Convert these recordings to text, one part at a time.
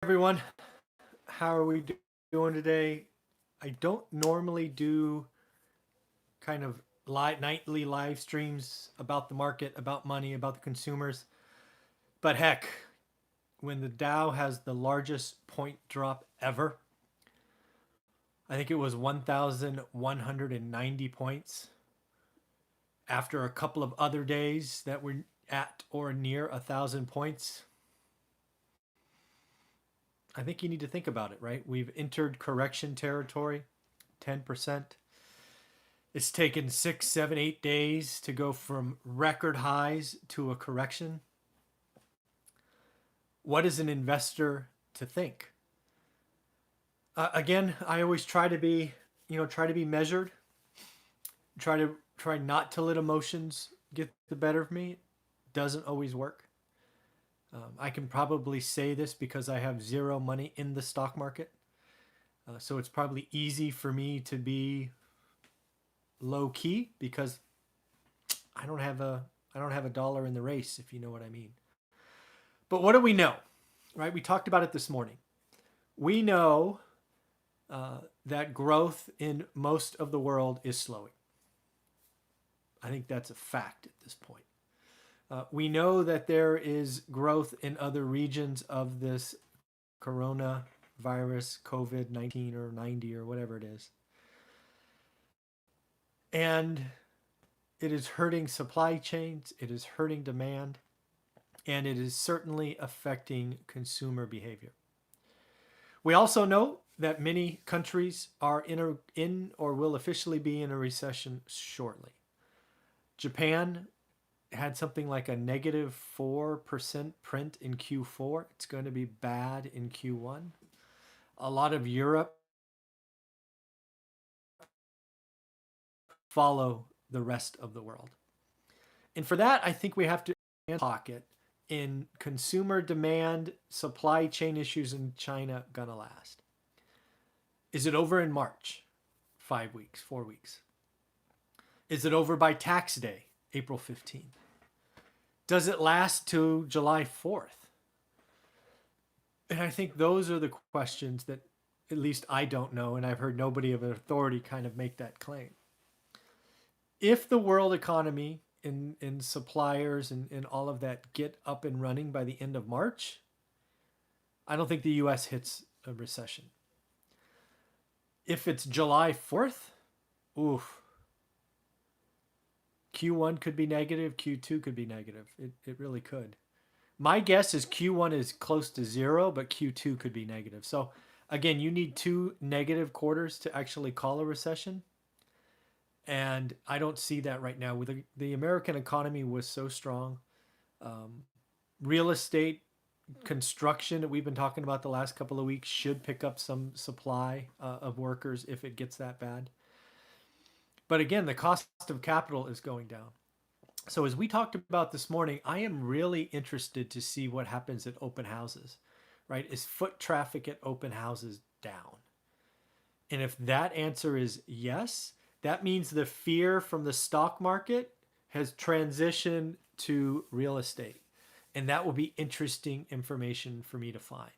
Everyone. How are we doing today? I don't normally do kind of nightly live streams about the market, about money, about the consumers. But heck, when the Dow has the largest point drop ever, I think it was 1,190 points after a couple of other days that were at or near 1,000 points. I think you need to think about it, right? We've entered correction territory, 10%. It's taken 6, 7, 8 days to go from record highs to a correction. What is an investor to think? Again, I always try to be, measured. Try not to let emotions get the better of me. It doesn't always work. I can probably say this because I have zero money in the stock market, so it's probably easy for me to be low key because I don't have a dollar in the race, if you know what I mean. But what do we know? Right? We talked about it this morning. We know that growth in most of the world is slowing. I think that's a fact at this point. We know that there is growth in other regions of this coronavirus, COVID-19 or 90 or whatever it is. And it is hurting supply chains, it is hurting demand, and it is certainly affecting consumer behavior. We also know that many countries are in or will officially be in a recession shortly. Japan had something like a negative 4% print in Q4. It's going to be bad in Q1. A lot of Europe follow the rest of the world. And for that, I think we have to pocket in consumer demand, supply chain issues in China gonna last? Is it over in March? 5 weeks, 4 weeks. Is it over by tax day, April 15th? Does it last to July 4th? And I think those are the questions that at least I don't know, and I've heard nobody of authority kind of make that claim. If the world economy in suppliers and all of that get up and running by the end of March, I don't think the US hits a recession. If it's July 4th, oof. Q1 could be negative, Q2 could be negative. It really could. My guess is Q1 is close to zero, but Q2 could be negative. So again, you need 2 negative quarters to actually call a recession. And I don't see that right now. With the American economy was so strong. Real estate, construction that we've been talking about the last couple of weeks should pick up some supply of workers if it gets that bad. But again, the cost of capital is going down. So as we talked about this morning, I am really interested to see what happens at open houses, right? Is foot traffic at open houses down? And if that answer is yes, that means the fear from the stock market has transitioned to real estate. And that will be interesting information for me to find.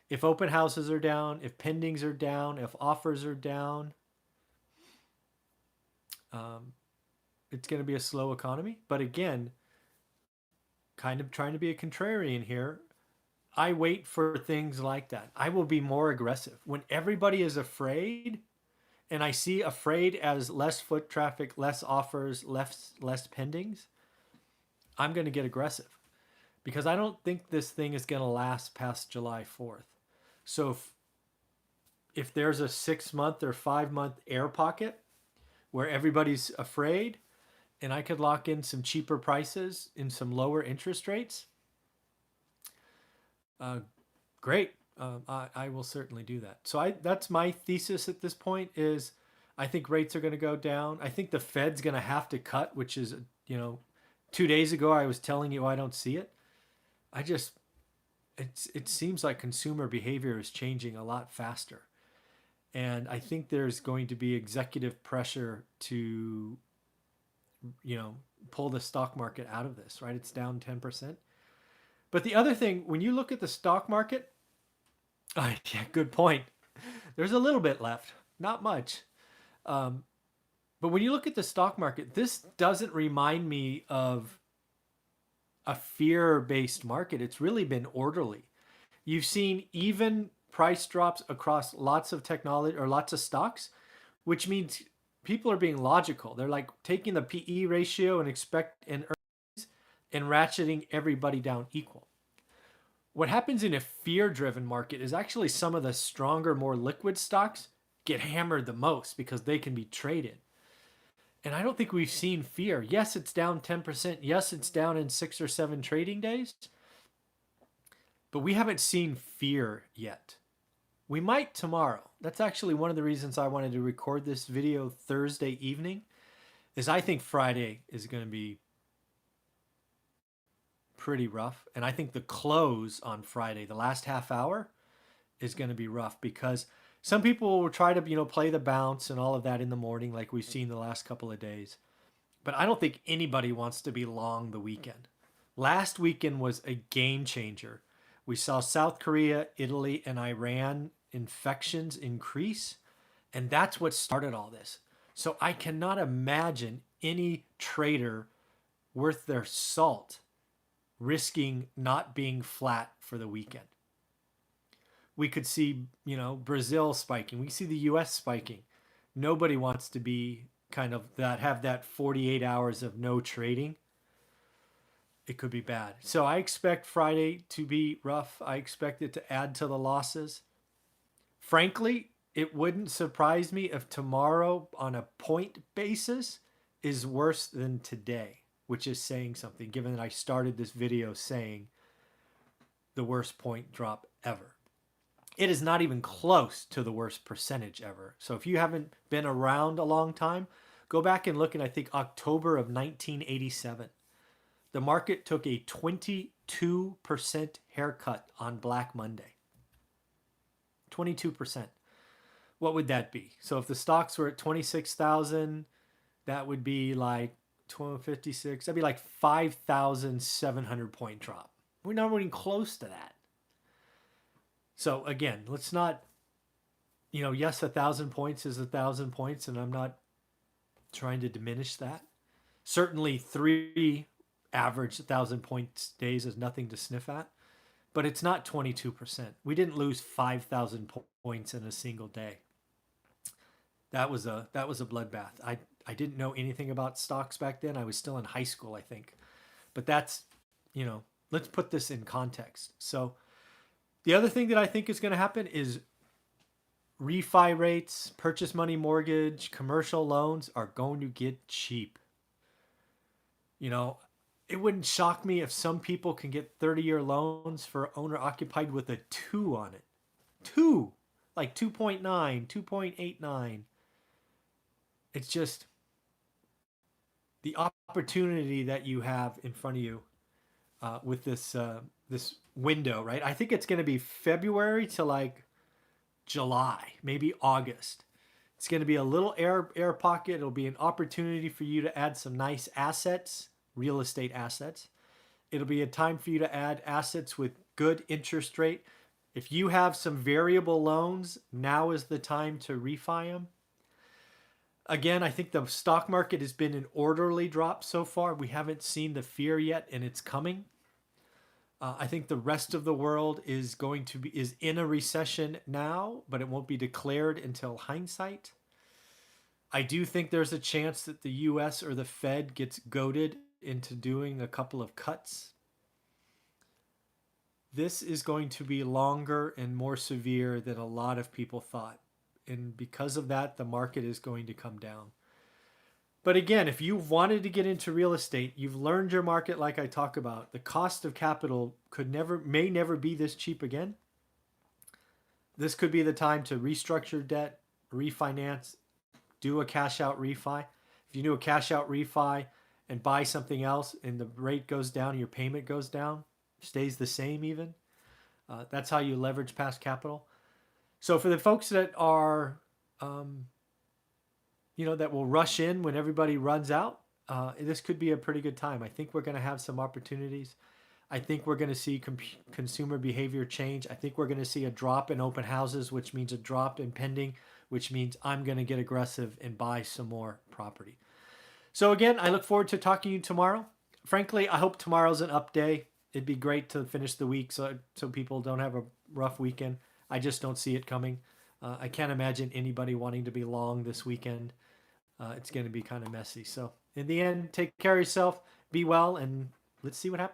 If open houses are down, if pendings are down, if offers are down, it's going to be a slow economy. But again, kind of trying to be a contrarian here, I wait for things like that. I will be more aggressive. When everybody is afraid, and I see afraid as less foot traffic, less offers, less pendings, I'm going to get aggressive because I don't think this thing is going to last past July 4th. So if there's a 6-month or 5-month air pocket where everybody's afraid and I could lock in some cheaper prices in some lower interest rates, great. I will certainly do that. So that's my thesis at this point is I think rates are going to go down. I think the Fed's going to have to cut, which is, 2 days ago I was telling you I don't see it. It seems like consumer behavior is changing a lot faster. And I think there's going to be executive pressure to, pull the stock market out of this, right? It's down 10%. But the other thing, when you look at the stock market, Yeah, good point. There's a little bit left, not much. Um, but when you look at the stock market, this doesn't remind me of a fear-based market. It's really been orderly. You've seen even price drops across lots of technology or lots of stocks, which means people are being logical. They're like taking the PE ratio and expect and earnings and ratcheting everybody down equal. What happens in a fear-driven market is actually some of the stronger, more liquid stocks get hammered the most because they can be traded. And I don't think we've seen fear. Yes, it's down 10%. Yes, it's down in 6 or 7 trading days. But we haven't seen fear yet. We might tomorrow. That's actually one of the reasons I wanted to record this video Thursday evening, is I think Friday is going to be pretty rough. And I think the close on Friday, the last half hour, is going to be rough because some people will try to, play the bounce and all of that in the morning like we've seen the last couple of days. But I don't think anybody wants to be long the weekend. Last weekend was a game changer. We saw South Korea, Italy, and Iran infections increase, and that's what started all this. So I cannot imagine any trader worth their salt risking not being flat for the weekend. We could see, Brazil spiking. We see the US spiking. Nobody wants to be kind of that, have that 48 hours of no trading. It could be bad. So I expect Friday to be rough. I expect it to add to the losses. Frankly, it wouldn't surprise me if tomorrow on a point basis is worse than today, which is saying something given that I started this video saying the worst point drop ever. It is not even close to the worst percentage ever. So if you haven't been around a long time, go back and look at, I think, October of 1987. The market took a 22% haircut on Black Monday. 22%. What would that be? So if the stocks were at 26,000, that would be like 1256. That'd be like 5,700 point drop. We're not even close to that. So again, let's not, yes, 1,000 points is 1,000 points, and I'm not trying to diminish that. Certainly 3 average 1,000 points days is nothing to sniff at, but it's not 22%. We didn't lose 5,000 points in a single day. That was a bloodbath. I didn't know anything about stocks back then. I was still in high school, I think. But that's, let's put this in context. So the other thing that I think is going to happen is refi rates, purchase money mortgage, commercial loans are going to get cheap. It wouldn't shock me if some people can get 30-year loans for owner occupied with a 2 on it. 2, like 2.9, 2.89. It's just the opportunity that you have in front of you with this window, right? I think it's going to be February to like July, maybe August. It's going to be a little air pocket. It'll be an opportunity for you to add some nice assets, real estate assets. It'll be a time for you to add assets with good interest rate. If you have some variable loans, now is the time to refi them. Again, I think the stock market has been an orderly drop so far. We haven't seen the fear yet, and it's coming. I think the rest of the world is in a recession now, but it won't be declared until hindsight. I do think there's a chance that the US or the Fed gets goaded into doing a couple of cuts. This is going to be longer and more severe than a lot of people thought. And because of that, the market is going to come down. But again, if you've wanted to get into real estate, you've learned your market like I talk about. The cost of capital may never be this cheap again. This could be the time to restructure debt, refinance, do a cash out refi. If you do a cash out refi and buy something else and the rate goes down and your payment goes down, stays the same even, that's how you leverage past capital. So for the folks that are that will rush in when everybody runs out, this could be a pretty good time. I think we're going to have some opportunities. I think we're going to see consumer behavior change. I think we're going to see a drop in open houses, which means a drop in pending, which means I'm going to get aggressive and buy some more property. So again, I look forward to talking to you tomorrow. Frankly, I hope tomorrow's an up day. It'd be great to finish the week so people don't have a rough weekend. I just don't see it coming. I can't imagine anybody wanting to be long this weekend. It's going to be kind of messy. So in the end, take care of yourself, be well, and let's see what happens.